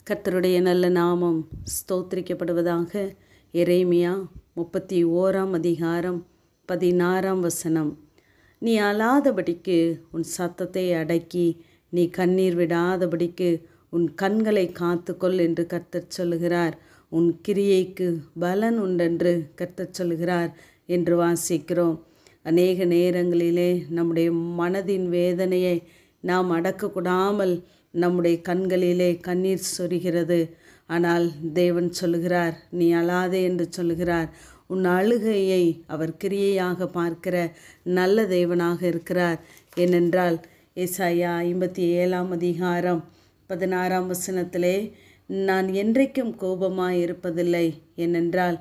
கர்த்தருடைய நல்ல நாமம் ஸ்தோத்திரிக்கப்படுவதாக. எரேமியா 31 அதிகாரம் 16 நீ அழாதபடிக்கு உன் சத்தத்தை அடக்கி நீ கண்ணீர் விடாதபடிக்கு உன் கண்களை காத்துக்கொள் என்று கர்த்தர் சொல்லுகிறார். உன் கிரியைக்கு பலன் உண்டென்று கர்த்தர் சொல்லுகிறார் என்று வாசிக்கிறோம். அநேக நேரங்களிலே நம்முடைய மனதின் வேதனையை நாம் அடக்கக்கூடாமல் நம்முடைய கண்களிலே கண்ணீர் சொரிகிறது. ஆனால் தேவன் சொல்லுகிறார், நீ அழாதே என்று சொல்லுகிறார். உன் அழுகையை அவர் கிரியையாக பார்க்கிற நல்ல தேவனாக இருக்கிறார். ஏனென்றால் ஏசாயா 57 அதிகாரம் 16 நான் என்றைக்கும் கோபமாய் இருப்பதில்லை, ஏனென்றால்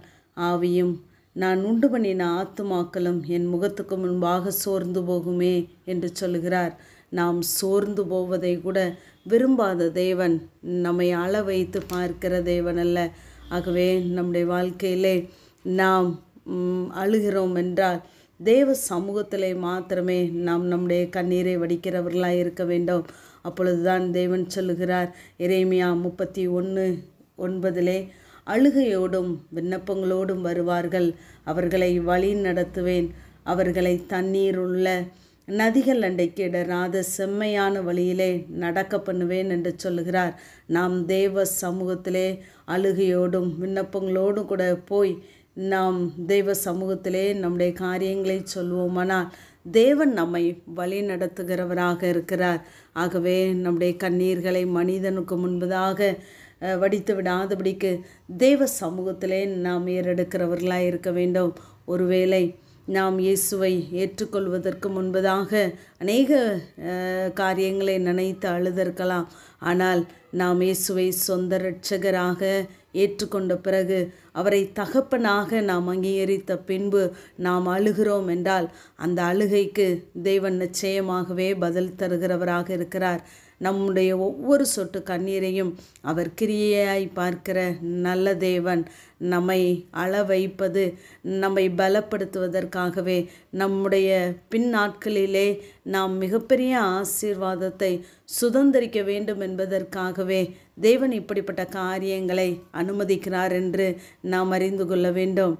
ஆவியும் நான் உண்டு பண்ணின ஆத்துமாக்களும் என் முகத்துக்கு முன்பாக சோர்ந்து போகுமே என்று சொல்லுகிறார். நாம் சோர்ந்து போவதை கூட விரும்பாத தேவன் நம்மை அழ வைத்து பார்க்கிற தேவன் அல்ல. ஆகவே நம்முடைய வாழ்க்கையிலே நாம் அழுகிறோம் என்றால் தேவ சமூகத்திலே மாத்திரமே நாம் நம்முடைய கண்ணீரை வடிக்கிறவர்களாக இருக்க வேண்டும். அப்பொழுதுதான் தேவன் சொல்லுகிறார் எரேமியா 31:9 அழுகையோடும் விண்ணப்பங்களோடும் வருவார்கள், அவர்களை வழி நடத்துவேன், அவர்களை தண்ணீர் உள்ள நதிகள் அண்டைக்கு இடராத செம்மையான வழியிலே நடக்க பண்ணுவேன் என்று சொல்லுகிறார். நாம் தேவ சமூகத்திலே அழுகையோடும் விண்ணப்பங்களோடும் கூட போய் நாம் தெய்வ சமூகத்திலே நம்முடைய காரியங்களை சொல்வோமானால் தேவன் நம்மை வழி நடத்துகிறவராக இருக்கிறார். ஆகவே நம்முடைய கண்ணீர்களை மனிதனுக்கு முன்பதாக வடித்து விடாதபடிக்கு தேவ சமூகத்திலே நாம் ஏறெடுக்கிறவர்களாக இருக்க வேண்டும். ஒருவேளை நாம் இயேசுவை ஏற்றுக்கொள்வதற்கு முன்பதாக அநேக காரியங்களை நினைத்து அழுதிருக்கலாம். ஆனால் நாம் இயேசுவை சொந்த இரட்சகராக ஏற்றுக்கொண்ட பிறகு அவரை தகப்பனாக நாம் அங்கீகரித்த பின்பு நாம் அழுகிறோம் என்றால் அந்த அழுகைக்கு தேவன் நிச்சயமாகவே பதில் தருகிறவராக இருக்கிறார். நம்முடைய ஒவ்வொரு சொட்டு கண்ணீரையும் அவர் கிரியையாய் பார்க்கிற நல்ல தேவன். நம்மை அழ வைப்பது நம்மை பலப்படுத்துவதற்காகவே, நம்முடைய பின் நாட்களிலே நாம் மிகப்பெரிய ஆசீர்வாதத்தை சுதந்திரிக்க வேண்டும் என்பதற்காகவே தேவன் இப்படிப்பட்ட காரியங்களை அனுமதிக்கிறார் என்று நாம் அறிந்து கொள்ள வேண்டும்.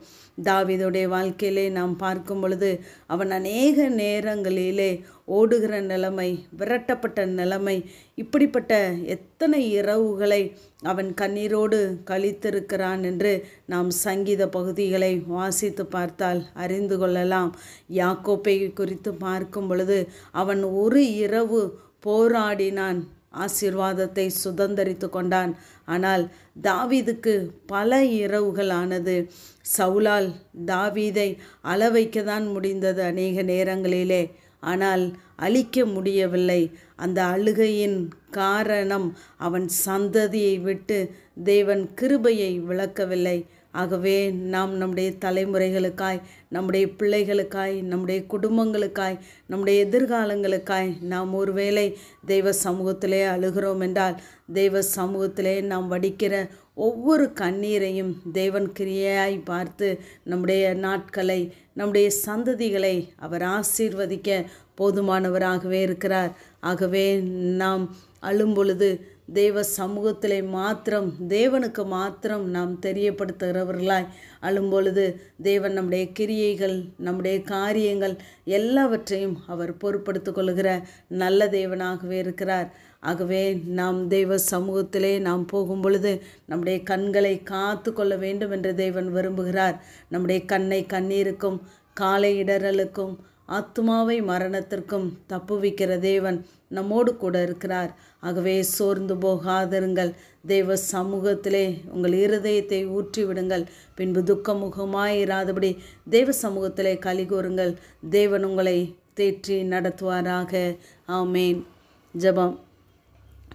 தாவீதுடைய வாழ்க்கையிலே நாம் பார்க்கும் பொழுது அவன் அநேக நேரங்களிலே ஓடுகிற நிலைமை, விரட்டப்பட்ட நிலைமை, இப்படிப்பட்ட எத்தனை இரவுகளை அவன் கண்ணீரோடு கழித்திருக்கிறான் என்று நாம் சங்கீத பகுதிகளை வாசித்து பார்த்தால் அறிந்து கொள்ளலாம். யாக்கோப்பை குறித்து பார்க்கும் பொழுது அவன் ஒரு இரவு போராடினான், ஆசீர்வாதத்தை சுதந்தரித்து கொண்டான். ஆனால் தாவீதுக்கு பல இரவுகள் ஆனது. சவுலால் தாவீதை அழ வைக்கத்தான் முடிந்தது அநேக நேரங்களிலே, ஆனால் அழிக்க முடியவில்லை. அந்த அழுகையின் காரணம் அவன் சந்ததியை விட்டு தேவன் கிருபையை விளக்கவில்லை. ஆகவே நாம் நம்முடைய தலைமுறைகளுக்காய், நம்முடைய பிள்ளைகளுக்காய், நம்முடைய குடும்பங்களுக்காய், நம்முடைய எதிர்காலங்களுக்காய் நாம் ஒருவேளை தெய்வ சமூகத்திலே அழுகிறோம் என்றால் தெய்வ சமூகத்திலே நாம் வடிக்கிற ஒவ்வொரு கண்ணீரையும் தேவன் கிரியையாய் பார்த்து நம்முடைய நாட்களை, நம்முடைய சந்ததிகளை அவர் ஆசீர்வதிக்க போதுமானவராகவே இருக்கிறார். ஆகவே நாம் அழும் பொழுது தேவ சமூகத்திலே மாத்திரம், தேவனுக்கு மாத்திரம் நாம் தெரியப்படுத்துகிறவர்களாய் அழும்பொழுது தேவன் நம்முடைய கிரியைகள், நம்முடைய காரியங்கள் எல்லாவற்றையும் அவர் பொறுப்படுத்திக் கொள்கிற நல்ல தேவனாகவே இருக்கிறார். ஆகவே நாம் தெய்வ சமூகத்திலே நாம் போகும் பொழுது நம்முடைய கண்களை காத்து கொள்ள வேண்டும் என்று தேவன் விரும்புகிறார். நம்முடைய கண்ணை கண்ணீருக்கும் காலை இடறலுக்கும் ஆத்துமாவை மரணத்திற்கும் தப்புவிக்கிற தேவன் நம்மோடு கூட இருக்கிறார். ஆகவே சோர்ந்து போகாதிருங்கள். தேவ சமூகத்திலே உங்கள் இருதயத்தை ஊற்றி விடுங்கள். பின்பு துக்கமுகமாயிராதபடி தேவ சமூகத்திலே களி கூறுங்கள். தேவன் உங்களை தேற்றி நடத்துவாராக. ஆமேன். ஜெபம்.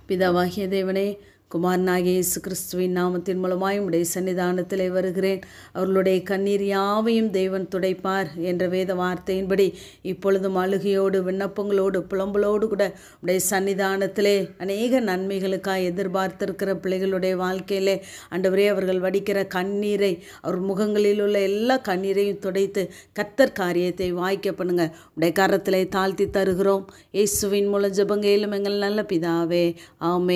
பிதாவாகிய தேவனே, குமாரனாகிய இயேசு கிறிஸ்துவின் நாமத்தின் மூலமாய் உடைய சன்னிதானத்திலே வருகிறேன். அவர்களுடைய கண்ணீர் யாவையும் தேவன் துடைப்பார் என்ற வேத வார்த்தையின்படி இப்பொழுதும் அழுகையோடு விண்ணப்பங்களோடு புலம்பலோடு கூட உடைய சன்னிதானத்திலே அநேக நன்மைகளுக்காக எதிர்பார்த்திருக்கிற பிள்ளைகளுடைய வாழ்க்கையிலே ஆண்டவரே அவர்கள் வடிக்கிற கண்ணீரை, அவர் முகங்களில் உள்ள எல்லா கண்ணீரையும் துடைத்து கர்த்தர் காரியத்தை வாய்க்க பண்ணுங்க. உடைய கரத்திலே தாழ்த்தி தருகிறோம். இயேசுவின் மூலம் ஜெபங்கேலும் எங்கள் நல்ல பிதாவே. ஆமென்.